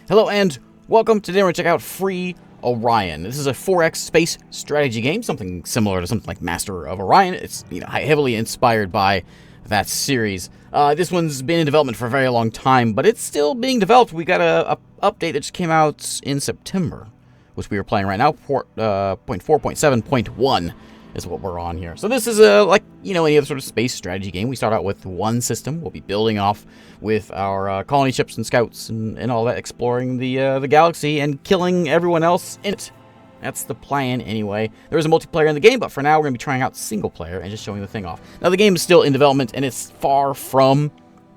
Hello and welcome. Today we're going to check out Free Orion. This is a 4X space strategy game, something similar to something like Master of Orion. It's heavily inspired by that series. This one's been in development for a very long time, but it's still being developed. We got a update that just came out in September, which we are playing right now. 0.4.7.1 is what we're on here. So this is like any other sort of space strategy game. We start out with one system. We'll be building off with our colony ships and scouts and all that, exploring the galaxy and killing everyone else in it. That's the plan anyway. There is a multiplayer in the game, but for now we're going to be trying out single player and just showing the thing off. Now the game is still in development and it's far from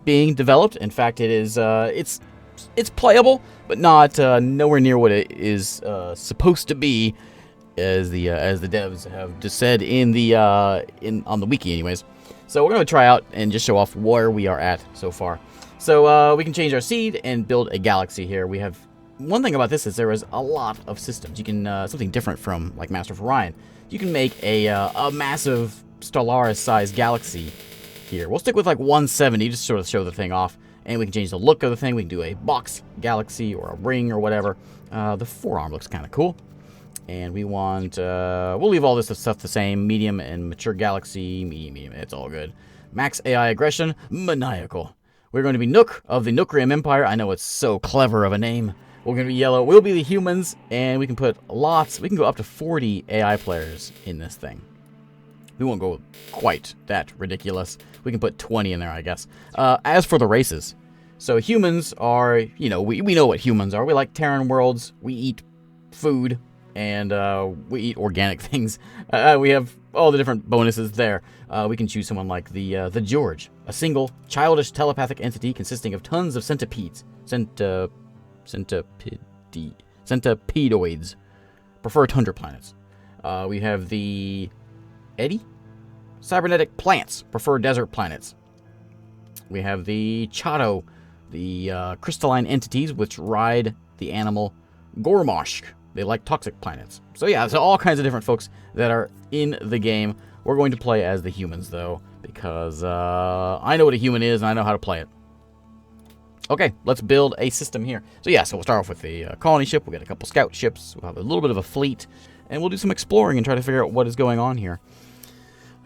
being developed. In fact, it is it's playable, but not nowhere near what it is supposed to be, as the devs have just said on the wiki anyways. So we're going to try out and just show off where we are at so far. So we can change our seed and build a galaxy here. We have one thing about this is there is a lot of systems. You can something different from like Master of Orion. You can make a massive Stellaris-sized galaxy here. We'll stick with like 170 just to sort of show the thing off, and we can change the look of the thing. We can do a box galaxy or a ring or whatever. The forearm looks kind of cool. And we want, we'll leave all this stuff the same. Medium and mature galaxy. Medium, it's all good. Max AI aggression, maniacal. We're going to be Nook of the Nookrium Empire. I know it's so clever of a name. We're going to be yellow. We'll be the humans, and we can put lots. We can go up to 40 AI players in this thing. We won't go quite that ridiculous. We can put 20 in there, I guess. As for the races, so humans are, we know what humans are. We like Terran worlds. We eat food. And we eat organic things. We have all the different bonuses there. We can choose someone like the George, a single, childish telepathic entity consisting of tons of centipedes. Centipedoids. Prefer tundra planets. We have the Eddie, cybernetic plants. Prefer desert planets. We have the Chato, the crystalline entities which ride the animal Gormoshk. They like toxic planets. So yeah, so all kinds of different folks that are in the game. We're going to play as the humans, though, because I know what a human is, and I know how to play it. Okay, let's build a system here. So yeah, so we'll start off with the colony ship. We'll get a couple scout ships. We'll have a little bit of a fleet, and we'll do some exploring and try to figure out what is going on here.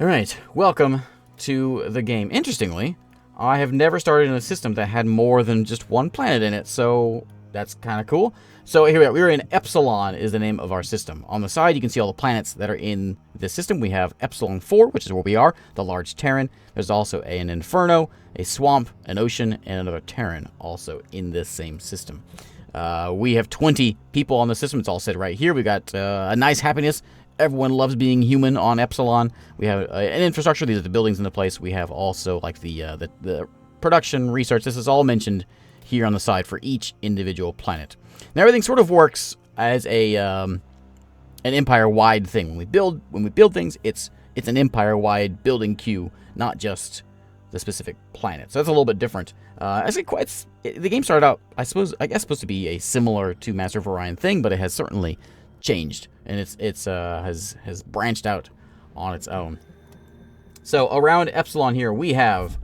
All right, welcome to the game. Interestingly, I have never started in a system that had more than just one planet in it, so that's kind of cool. So here we are. We're in Epsilon is the name of our system. On the side, you can see all the planets that are in this system. We have Epsilon 4, which is where we are, the large Terran. There's also an Inferno, a swamp, an ocean, and another Terran also in this same system. We have 20 people on the system. It's all said right here. We got a nice happiness. Everyone loves being human on Epsilon. We have an infrastructure. These are the buildings in the place. We have also like the production research. This is all mentioned here on the side for each individual planet. Now everything sort of works as an empire-wide thing. When we build things, it's an empire-wide building queue, not just the specific planet. So that's a little bit different. The game started out, I guess, supposed to be a similar to Master of Orion thing, but it has certainly changed, and has branched out on its own. So around Epsilon here, we have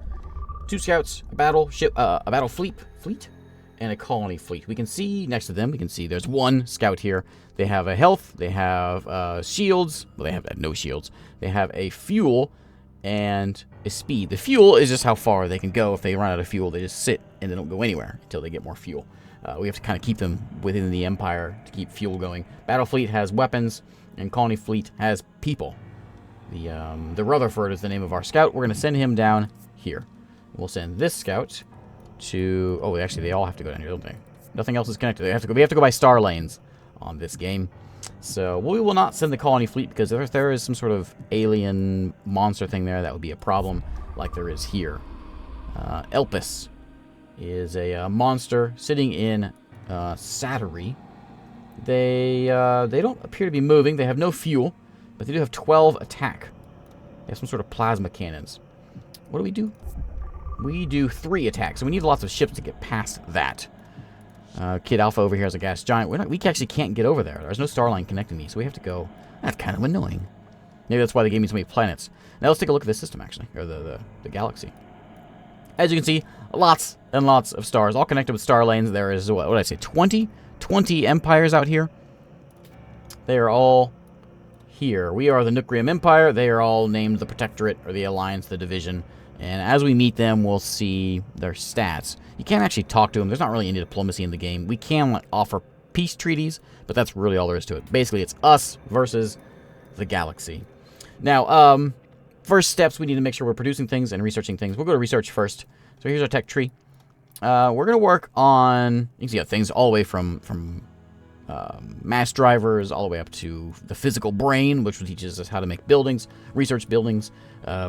2 scouts, a battle ship, a battle fleet, and a colony fleet. We can see next to them, there's 1 scout here. They have a health, they have shields. Well, they have no shields. They have a fuel and a speed. The fuel is just how far they can go. If they run out of fuel, they just sit and they don't go anywhere until they get more fuel. We have to kind of keep them within the Empire to keep fuel going. Battle fleet has weapons, and colony fleet has people. The Rutherford is the name of our scout. We're going to send him down here. We'll send this scout to... Oh, actually, they all have to go down here, don't they? Nothing else is connected. We have to go by star lanes on this game. So we will not send the colony fleet, because if there is some sort of alien monster thing there, that would be a problem, like there is here. Elpis is a monster sitting in Sattery. They don't appear to be moving. They have no fuel, but they do have 12 attack. They have some sort of plasma cannons. What do we do? We do 3 attacks, so we need lots of ships to get past that. Kid Alpha over here has a gas giant. We actually can't get over there. There's no star line connecting me, so we have to go. That's kind of annoying. Maybe that's why they gave me so many planets. Now let's take a look at this system, actually, or the galaxy. As you can see, lots and lots of stars, all connected with star lanes. There is, what did I say, 20 empires out here. They are all here. We are the Nookrium Empire. They are all named the Protectorate, or the Alliance, the Division. And as we meet them, we'll see their stats. You can't actually talk to them. There's not really any diplomacy in the game. We can like, offer peace treaties, but that's really all there is to it. Basically, it's us versus the galaxy. Now, first steps, we need to make sure we're producing things and researching things. We'll go to research first. So here's our tech tree. We're going to work on, you can see things all the way from mass drivers all the way up to the physical brain, which teaches us how to make buildings, research buildings.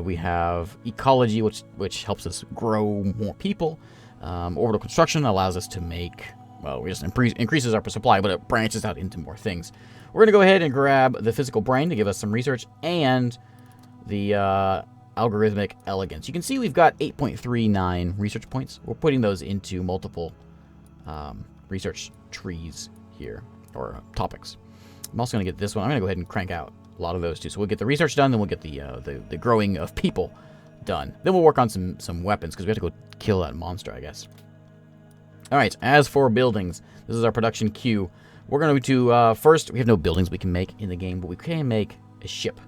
We have ecology, which helps us grow more people. Orbital construction allows us to make, well, we just increases our supply, but it branches out into more things. We're going to go ahead and grab the physical brain to give us some research, and the algorithmic elegance. You can see we've got 8.39 research points. We're putting those into multiple research trees here, or topics. I'm also going to get this one. I'm going to go ahead and crank out a lot of those too. So we'll get the research done, then we'll get the growing of people done. Then we'll work on some weapons, because we have to go kill that monster, I guess. Alright, as for buildings, this is our production queue. We're going to, first, we have no buildings we can make in the game, but we can make a ship.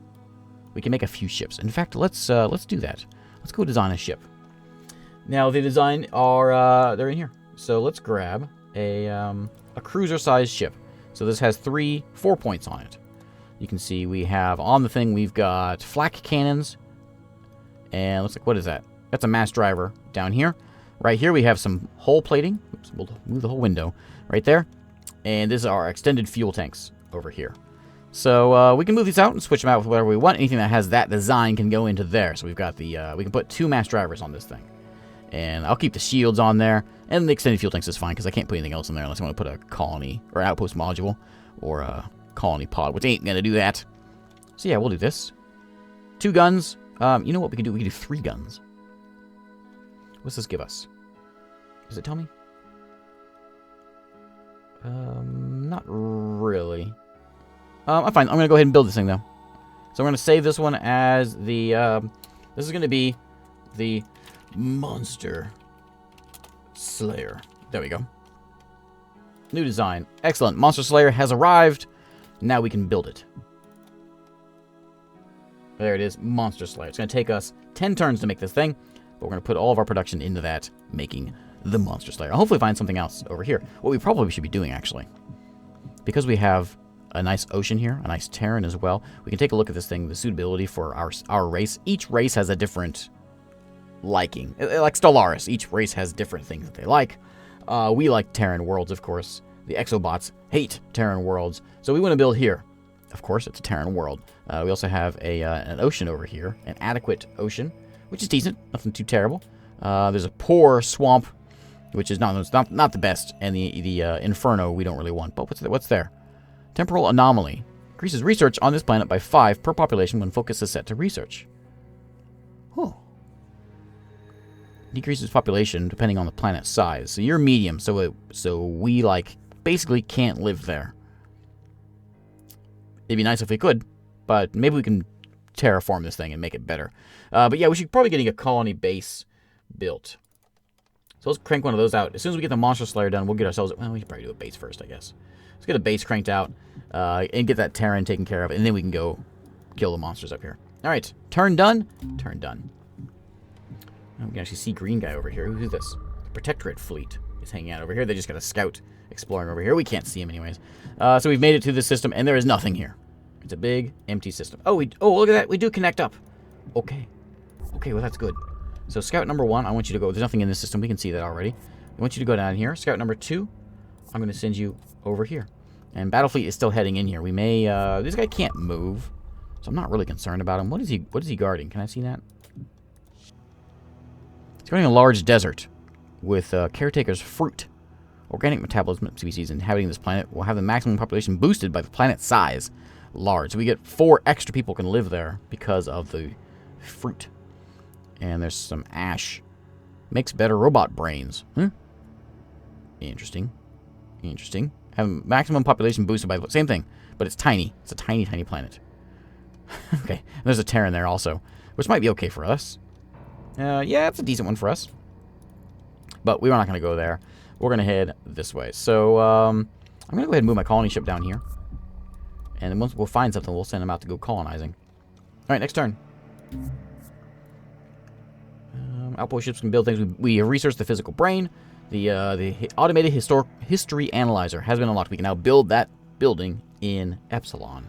We can make a few ships. In fact, let's do that. Let's go design a ship. Now, the design are, they're in here. So let's grab a cruiser-sized ship. So this has 4 points on it. You can see we have, on the thing, we've got flak cannons. And looks like, what is that? That's a mass driver down here. Right here, we have some hull plating. Oops, we'll move the whole window. Right there. And this is our extended fuel tanks over here. So we can move these out and switch them out with whatever we want. Anything that has that design can go into there. So we've got the, we can put 2 mass drivers on this thing. And I'll keep the shields on there. And the extended fuel tanks is fine, because I can't put anything else in there unless I want to put a colony or outpost module or a colony pod, which ain't going to do that. So yeah, we'll do this. 2 guns. You know what we can do? We can do 3 guns. What's this give us? Does it tell me? Not really. I'm fine. I'm going to go ahead and build this thing, though. So I'm going to save this one as the, this is going to be the Monster Slayer. There we go. New design. Excellent. Monster Slayer has arrived. Now we can build it. There it is. Monster Slayer. It's going to take us 10 turns to make this thing, but we're going to put all of our production into that, making the Monster Slayer. I'll hopefully find something else over here. What we probably should be doing, actually, because we have a nice ocean here, a nice Terran as well, we can take a look at this thing, the suitability for our race. Each race has a different liking. Like Stellaris, each race has different things that they like. We like Terran worlds, of course. The Exobots hate Terran worlds, so we want to build here. Of course, it's a Terran world. We also have an ocean over here, an adequate ocean, which is decent, nothing too terrible. There's a poor swamp, which is not the best, and the Inferno we don't really want. But what's there? Temporal anomaly increases research on this planet by 5 per population when focus is set to research. Huh. Decreases population depending on the planet's size. So you're medium, so we like basically can't live there. It'd be nice if we could, but maybe we can terraform this thing and make it better. But yeah, we should probably get a colony base built. So let's crank one of those out. As soon as we get the Monster Slayer done, we'll get ourselves... Well, we should probably do a base first, I guess. Let's get a base cranked out and get that Terran taken care of, and then we can go kill the monsters up here. All right, turn done. Turn done. Oh, we can actually see green guy over here. Who's this? The Protectorate fleet is hanging out over here. They just got a scout exploring over here. We can't see him anyways. So we've made it to the system, and there is nothing here. It's a big, empty system. Oh, look at that. We do connect up. Okay. Okay, well, that's good. So scout number 1, I want you to go. There's nothing in this system. We can see that already. I want you to go down here. Scout number 2, I'm going to send you over here. And Battlefleet is still heading in here. We may, this guy can't move, so I'm not really concerned about him. What is he guarding? Can I see that? He's guarding a large desert with caretaker's fruit. Organic metabolism species inhabiting this planet will have the maximum population boosted by the planet's size. Large. So we get 4 extra people can live there because of the fruit. And there's some ash. Makes better robot brains. Interesting. Interesting. Have maximum population boosted by the same thing, but it's tiny. It's a tiny, tiny planet. Okay. And there's a Terran there also, which might be okay for us. Yeah, it's a decent one for us. But we're not going to go there. We're going to head this way. So, I'm going to go ahead and move my colony ship down here. And then once we'll find something, we'll send them out to go colonizing. Alright, next turn. Outpost ships can build things. We have researched the physical brain. The automated history analyzer has been unlocked. We can now build that building in Epsilon.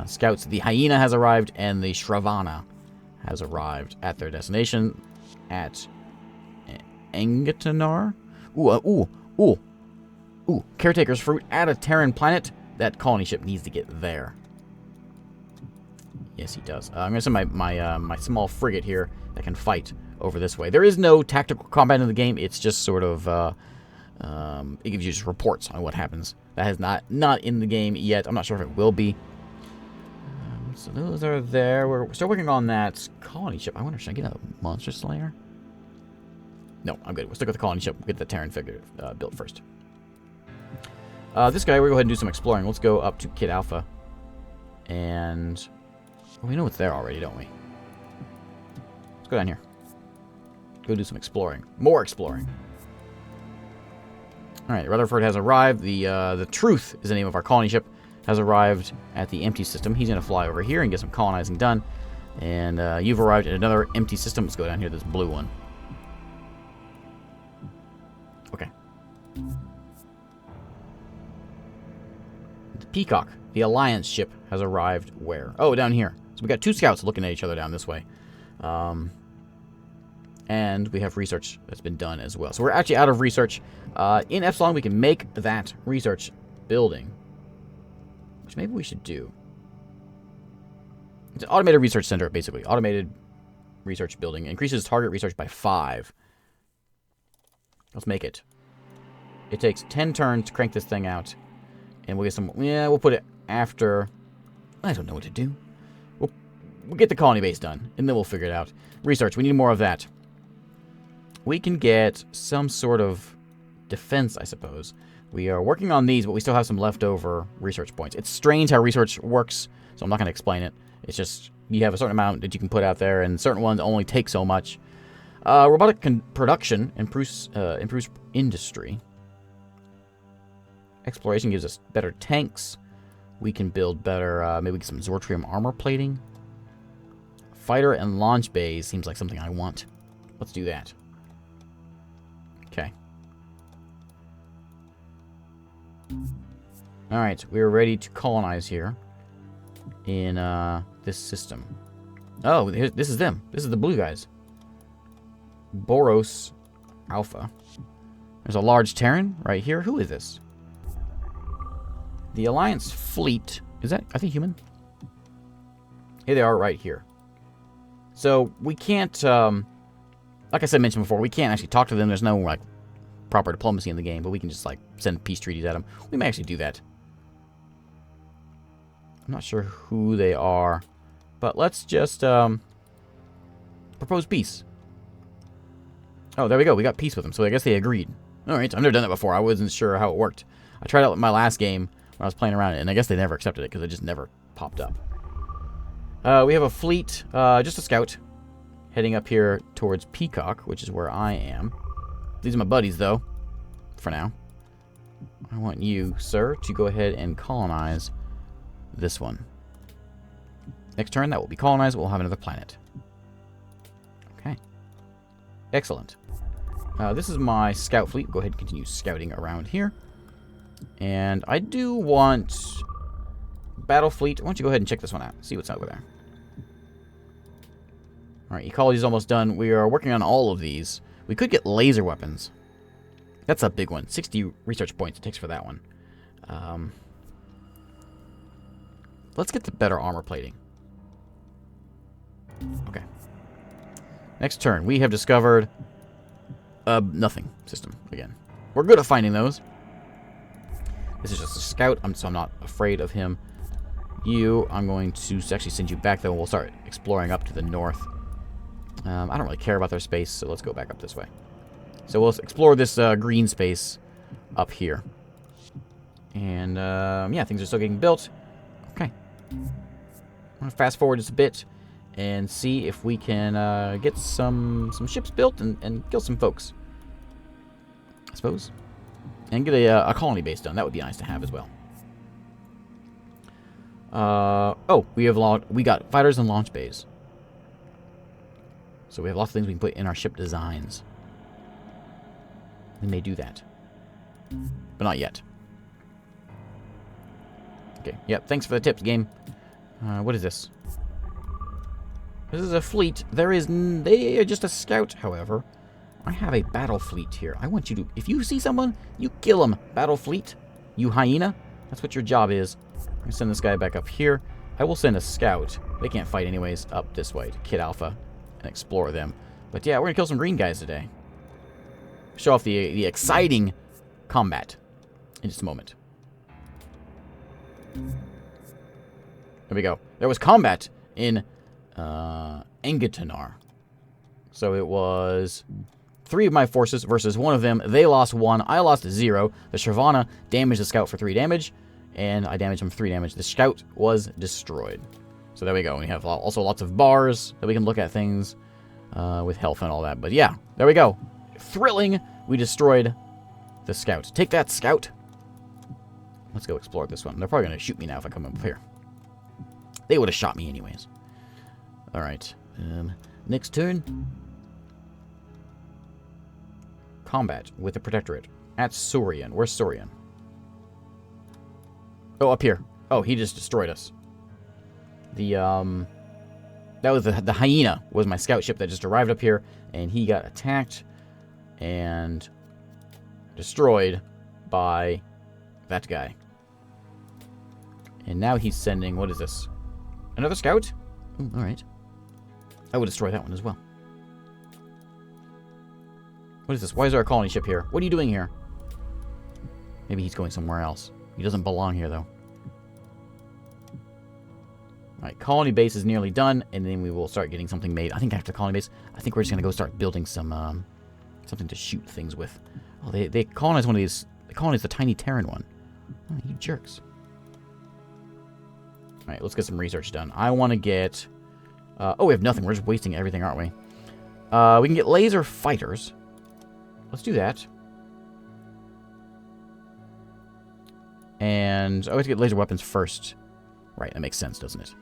Scouts, the Hyena has arrived, and the Shravana has arrived at their destination at Engetanar. Ooh. Caretaker's fruit at a Terran planet. That colony ship needs to get there. Yes, he does. I'm going to send my small frigate here that can fight over this way. There is no tactical combat in the game. It's just sort of, it gives you just reports on what happens. That is not in the game yet. I'm not sure if it will be. So those are there. We're still working on that colony ship. I wonder, should I get a monster slayer? No, I'm good. We'll stick with the colony ship. We'll get the Terran figure built first. This guy, we'll go ahead and do some exploring. Let's go up to Kid Alpha. And well, we know it's there already, don't we? Let's go down here. Go do some exploring. More exploring. Alright, Rutherford has arrived. The Truth is the name of our colony ship. Has arrived at the empty system. He's going to fly over here and get some colonizing done. And you've arrived at another empty system. Let's go down here, this blue one. Okay. The Peacock, the Alliance ship, has arrived where? Oh, down here. So we got two scouts looking at each other down this way. And we have research that's been done as well. So we're actually out of research. In Epsilon, we can make that research building. Which maybe we should do. It's an automated research center, basically. Automated research building. Increases target research by 5. Let's make it. It takes 10 turns to crank this thing out. And we'll get some... Yeah, we'll put it after... I don't know what to do. We'll get the colony base done. And then we'll figure it out. Research. We need more of that. We can get some sort of defense, I suppose. We are working on these, but we still have some leftover research points. It's strange how research works, so I'm not going to explain it. It's just you have a certain amount that you can put out there, and certain ones only take so much. Robotic production improves industry. Exploration gives us better tanks. We can build better, maybe get some Zortrium armor plating. Fighter and launch bays seems like something I want. Let's do that. Okay. Alright, we are ready to colonize here in this system. Oh, this is them. This is the blue guys. Boros Alpha. There's a large Terran right here. Who is this? The Alliance fleet. Is that, I think, human? Here they are right here. So, we can't, like I mentioned before, we can't actually talk to them. There's no, like, proper diplomacy in the game, but we can just, like, send peace treaties at them. We may actually do that. I'm not sure who they are, but let's just, propose peace. Oh, there we go. We got peace with them, so I guess they agreed. Alright, I've never done that before. I wasn't sure how it worked. I tried out my last game when I was playing around it, and I guess they never accepted it because it just never popped up. We have a fleet, just a scout, heading up here towards Peacock, which is where I am. These are my buddies, though, for now. I want you, sir, to go ahead and colonize this one. Next turn, that will be colonized. We'll have another planet. Okay. Excellent. This is my scout fleet. Go ahead and continue scouting around here. And I do want... Battle fleet. Why don't you go ahead and check this one out. See what's over there. Alright, ecology is almost done. We are working on all of these. We could get laser weapons. That's a big one. 60 research points it takes for that one. Let's get the better armor plating. Okay. Next turn. We have discovered nothing system again. We're good at finding those. This is just a scout, so I'm not afraid of him. You, I'm going to actually send you back, though. We'll start exploring up to the north. I don't really care about their space, so let's go back up this way. So we'll explore this green space up here. And, yeah, things are still getting built. Okay. I'm going to fast forward just a bit and see if we can get some ships built and kill some folks. I suppose. And get a colony base done. That would be nice to have as well. Oh, we got fighters and launch bays. So we have lots of things we can put in our ship designs. We may do that. But not yet. Okay, yep, thanks for the tips, game. What is this? This is a fleet. They are just a scout, however. I have a battle fleet here. I want you to, if you see someone, you kill them. Battle fleet, you hyena. That's what your job is. I'm going to send this guy back up here. I will send a scout. They can't fight anyways, up this way to Kid Alpha and explore them. But yeah, we're going to kill some green guys today. Show off the exciting combat in just a moment. There we go. There was combat in Engetanar. So it was 3 of my forces versus 1 of them. They lost 1. I lost 0. The Shavana damaged the scout for 3 damage. And I damaged him for 3 damage. The scout was destroyed. So there we go. We have also lots of bars that we can look at things with health and all that. But yeah, there we go. Thrilling. We destroyed the scout. Take that, scout. Let's go explore this one. They're probably going to shoot me now if I come up here. They would have shot me anyways. Alright. Next turn. Combat with the Protectorate. At Saurian. Where's Saurian? Oh, up here. Oh, he just destroyed us. The, that was the hyena was my scout ship that just arrived up here. And he got attacked and destroyed by that guy. And now he's sending, what is this? Another scout? Alright. I would destroy that one as well. What is this? Why is there a colony ship here? What are you doing here? Maybe he's going somewhere else. He doesn't belong here, though. Alright, colony base is nearly done, and then we will start getting something made. I think after colony base, I think we're just going to go start building some, something to shoot things with. Oh, they colonized one of these. They colonized the tiny Terran one. Oh, you jerks. Alright, let's get some research done. I want to get... oh, we have nothing. We're just wasting everything, aren't we? We can get laser fighters. Let's do that. And... oh, we have to get laser weapons first. Right, that makes sense, doesn't it?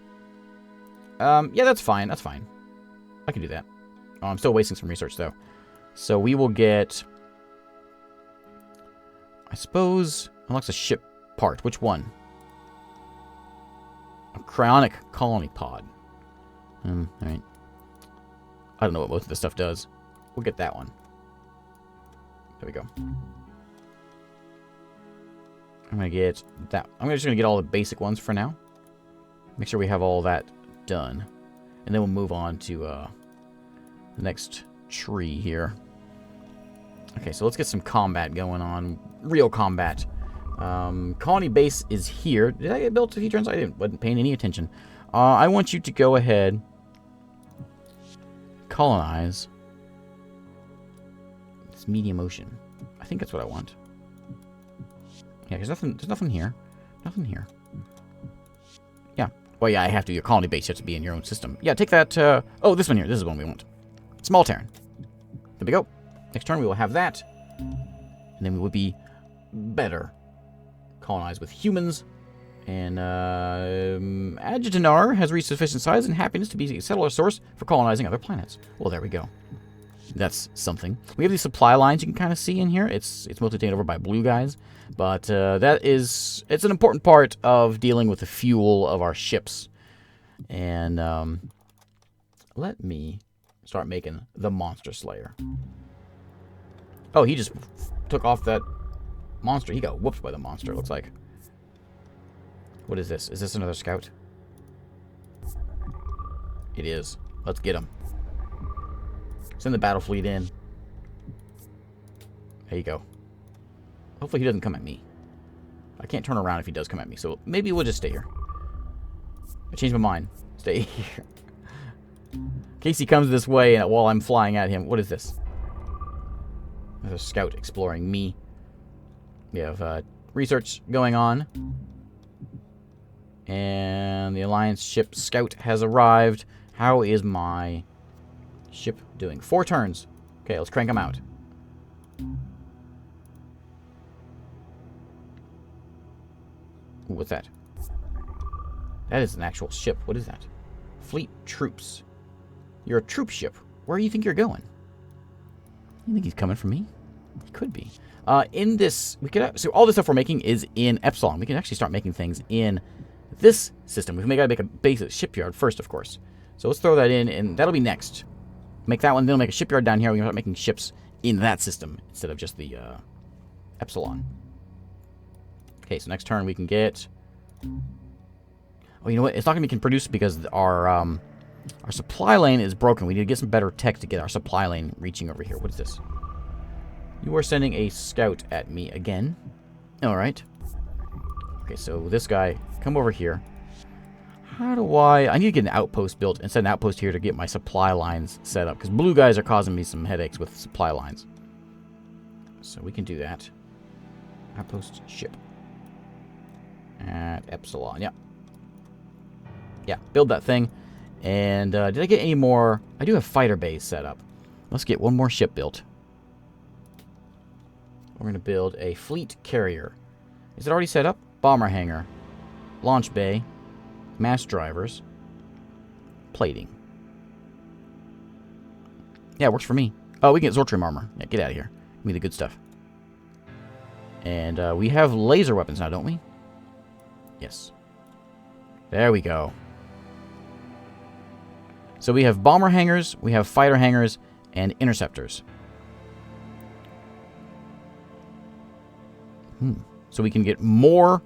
Yeah, that's fine. That's fine. I can do that. Oh, I'm still wasting some research, though. So we will get... I suppose... unlocks a ship part. Which one? A cryonic colony pod. Alright. I don't know what most of this stuff does. We'll get that one. There we go. I'm going to get that. I'm just going to get all the basic ones for now. Make sure we have all that done. And then we'll move on to the next tree here. Okay, so let's get some combat going on. Real combat. Colony base is here. Did I get built a few turns? Wasn't paying any attention. I want you to go ahead. Colonize. It's medium ocean. I think that's what I want. Yeah, there's nothing here. Nothing here. Yeah. Well, yeah, I have to. Your colony base has to be in your own system. Yeah, take that. Oh, this one here. This is the one we want. Small Terran. There we go. Next turn we will have that. And then we would be better colonized with humans. And Agitanar has reached sufficient size and happiness to be a settler source for colonizing other planets. Well, there we go. That's something. We have these supply lines you can kind of see in here. It's mostly taken over by blue guys. But it's an important part of dealing with the fuel of our ships. And let me start making the Monster Slayer. Oh, he just took off that monster. He got whooped by the monster, it looks like. What is this? Is this another scout? It is. Let's get him. Send the battle fleet in. There you go. Hopefully he doesn't come at me. I can't turn around if he does come at me, so maybe we'll just stay here. I changed my mind. Stay here. In case he comes this way and while I'm flying at him. What is this? There's a scout exploring me. We have research going on. And the Alliance ship Scout has arrived. How is my ship doing? 4 turns. Okay, let's crank them out. Ooh, what's that? That is an actual ship. What is that? Fleet troops. You're a troop ship. Where do you think you're going? You think he's coming for me? He could be. In this, we could so all the stuff we're making is in Epsilon. We can actually start making things in this system. We gotta make a basic shipyard first, of course. So let's throw that in, and that'll be next. Make that one, then we'll make a shipyard down here. We can start making ships in that system instead of just the Epsilon. Okay, so next turn we can get. Oh, you know what? It's not gonna be produced because our supply lane is broken. We need to get some better tech to get our supply lane reaching over here. What is this? You are sending a scout at me again. Alright. Okay, so this guy, come over here. How do I need to get an outpost built and set an outpost here to get my supply lines set up. Because blue guys are causing me some headaches with supply lines. So we can do that. Outpost ship. At Epsilon, yeah. Yeah, build that thing. And did I get any more? I do have fighter bays set up. Let's get one more ship built. We're going to build a fleet carrier. Is it already set up? Bomber hangar. Launch bay. Mass drivers. Plating. Yeah, it works for me. Oh, we can get Zortrium armor. Yeah, get out of here. Give me the good stuff. And we have laser weapons now, don't we? Yes. There we go. So we have bomber hangars, we have fighter hangars, and interceptors. So we can get more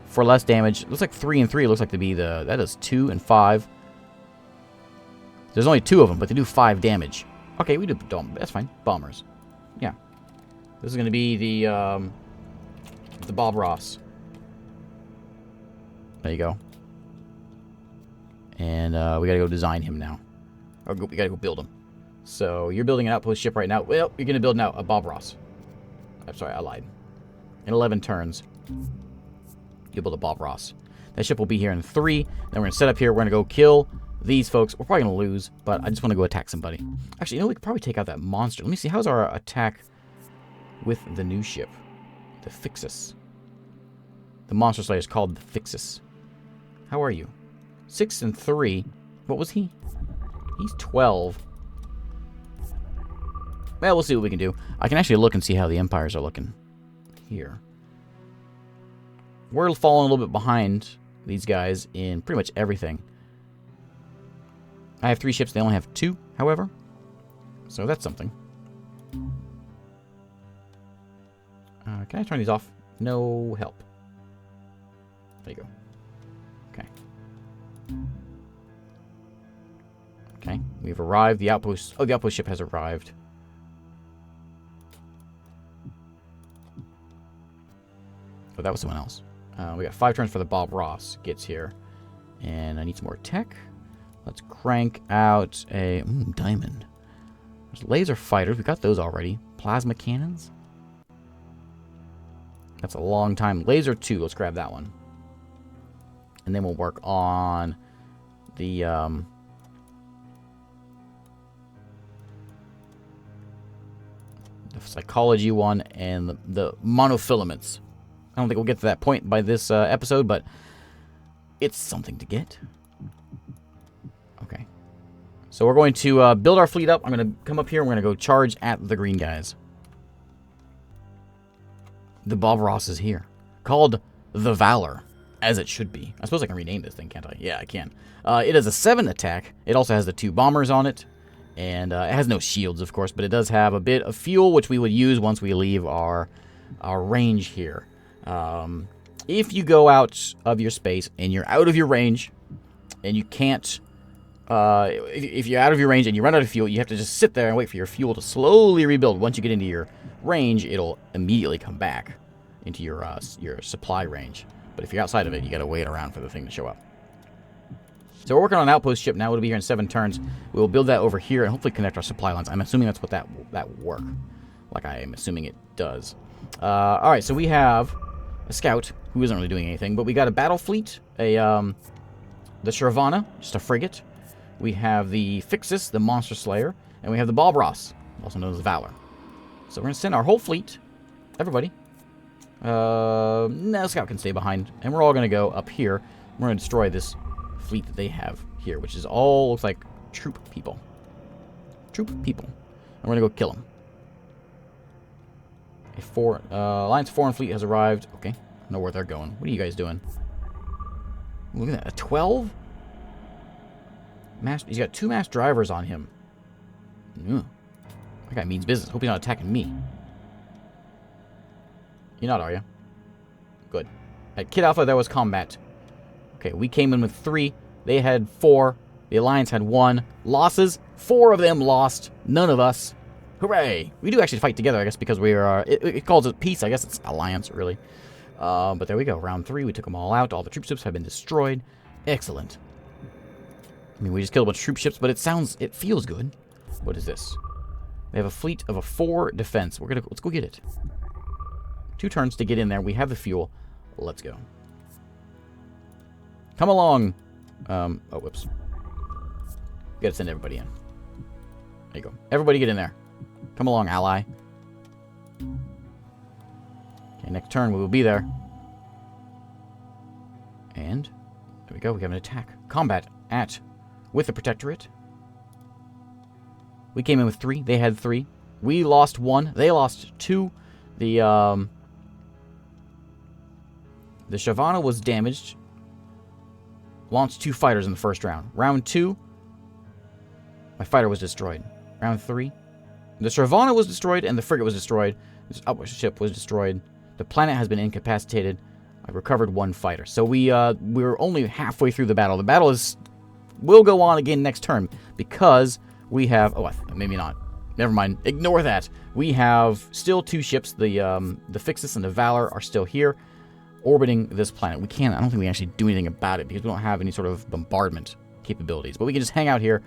for less damage. It looks like 3 and 3. It looks like to be the... That is 2 and 5. There's only 2 of them, but they do 5 damage. Okay, we do... That's fine. Bombers. Yeah. This is going to be the Bob Ross. There you go. And we got to go design him now. Or we got to go build him. So you're building an outpost ship right now. Well, you're going to build now a Bob Ross. I'm sorry, I lied. In 11 turns, you'll build a Bob Ross. That ship will be here in 3. Then we're going to set up here. We're going to go kill these folks. We're probably going to lose, but I just want to go attack somebody. Actually, you know, we could probably take out that monster. Let me see. How's our attack with the new ship? The Fixus. The monster slayer is called the Fixus. How are you? 6 and 3. What was he? He's 12. Well, we'll see what we can do. I can actually look and see how the empires are looking here. We're falling a little bit behind these guys in pretty much everything. I have 3 ships. They only have 2, however. So that's something. Can I turn these off? No help. There you go. Okay. Okay, we've arrived. The outpost... Oh, the outpost ship has arrived. Oh, that was someone else. We got 5 turns for the Bob Ross gets here. And I need some more tech. Let's crank out a... diamond. There's laser fighters. We got those already. Plasma cannons. That's a long time. Laser 2. Let's grab that one. And then we'll work on the... the psychology one and the monofilaments. I don't think we'll get to that point by this episode, but it's something to get. Okay. So we're going to build our fleet up. I'm going to come up here and we're going to go charge at the green guys. The Bob Ross is here. Called the Valor, as it should be. I suppose I can rename this thing, can't I? Yeah, I can. It has a 7 attack. It also has the 2 bombers on it. And it has no shields, of course, but it does have a bit of fuel, which we would use once we leave our range here. If you go out of your space and you're out of your range, and you can't... if you're out of your range and you run out of fuel, you have to just sit there and wait for your fuel to slowly rebuild. Once you get into your range, it'll immediately come back into your supply range. But if you're outside of it, you got to wait around for the thing to show up. So we're working on an outpost ship now. It'll be here in 7 turns. We will build that over here and hopefully connect our supply lines. I'm assuming that's what that will work. Like I am assuming it does. All right, so we have a scout who isn't really doing anything, but we got a battle fleet, the Shravana, just a frigate. We have the Fixus, the monster slayer, and we have the Bob Ross, also known as the Valor. So we're going to send our whole fleet, everybody, No, Scout can stay behind. And we're all going to go up here. We're going to destroy this fleet that they have here, which is all, looks like, troop people. Troop people. And we're going to go kill them. Alliance foreign fleet has arrived. Okay. I know where they're going. What are you guys doing? Look at that. A 12? He's got 2 mass drivers on him. That guy means business. Hope he's not attacking me. You're not, are you? Good. At Kid Alpha, there was combat. Okay, we came in with 3. They had 4. The Alliance had 1. Losses. 4 of them lost. None of us. Hooray! We do actually fight together, I guess, because we are... It calls it peace. I guess it's alliance, really. But there we go. Round 3. We took them all out. All the troop ships have been destroyed. Excellent. I mean, we just killed a bunch of troop ships, but it feels good. What is this? We have a fleet of a 4 defense. Let's go get it. 2 turns to get in there. We have the fuel. Let's go. Come along. Oh, whoops. We gotta send everybody in. There you go. Everybody get in there. Come along, ally. Okay, next turn we will be there. And there we go. We have an attack. Combat with the Protectorate. We came in with 3. They had 3. We lost 1. They lost 2. The Shavana was damaged. Launched 2 fighters in the first round. Round 2, my fighter was destroyed. Round 3, the Shavana was destroyed and the frigate was destroyed. This ship was destroyed. The planet has been incapacitated. I recovered 1 fighter. So we're only halfway through the battle. The battle will go on again next turn because we have... Oh, maybe not. Never mind. Ignore that. We have still 2 ships. The Fixus and the Valor are still here, orbiting this planet. I don't think we actually do anything about it because we don't have any sort of bombardment capabilities. But we can just hang out here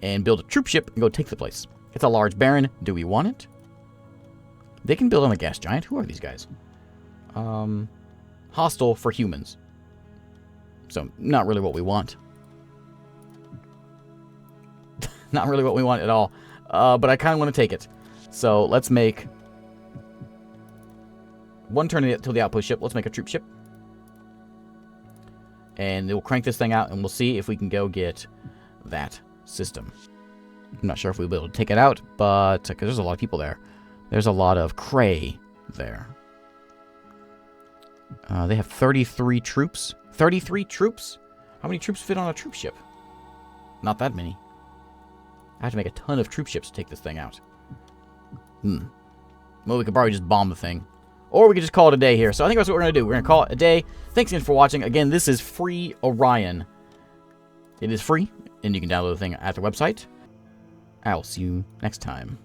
and build a troop ship and go take the place. It's a large baron. Do we want it? They can build on a gas giant. Who are these guys? Hostile for humans. So, not really what we want. Not really what we want at all. But I kind of want to take it. So, let's make... 1 turn until the outpost ship. Let's make a troop ship. And we'll crank this thing out, and we'll see if we can go get that system. I'm not sure if we'll be able to take it out, but... because there's a lot of people there. There's a lot of Cray there. They have 33 troops. 33 troops? How many troops fit on a troop ship? Not that many. I have to make a ton of troop ships to take this thing out. Well, we could probably just bomb the thing. Or we could just call it a day here. So I think that's what we're going to do. We're going to call it a day. Thanks again for watching. Again, this is FreeOrion. It is free, and you can download the thing at the website. I'll see you next time.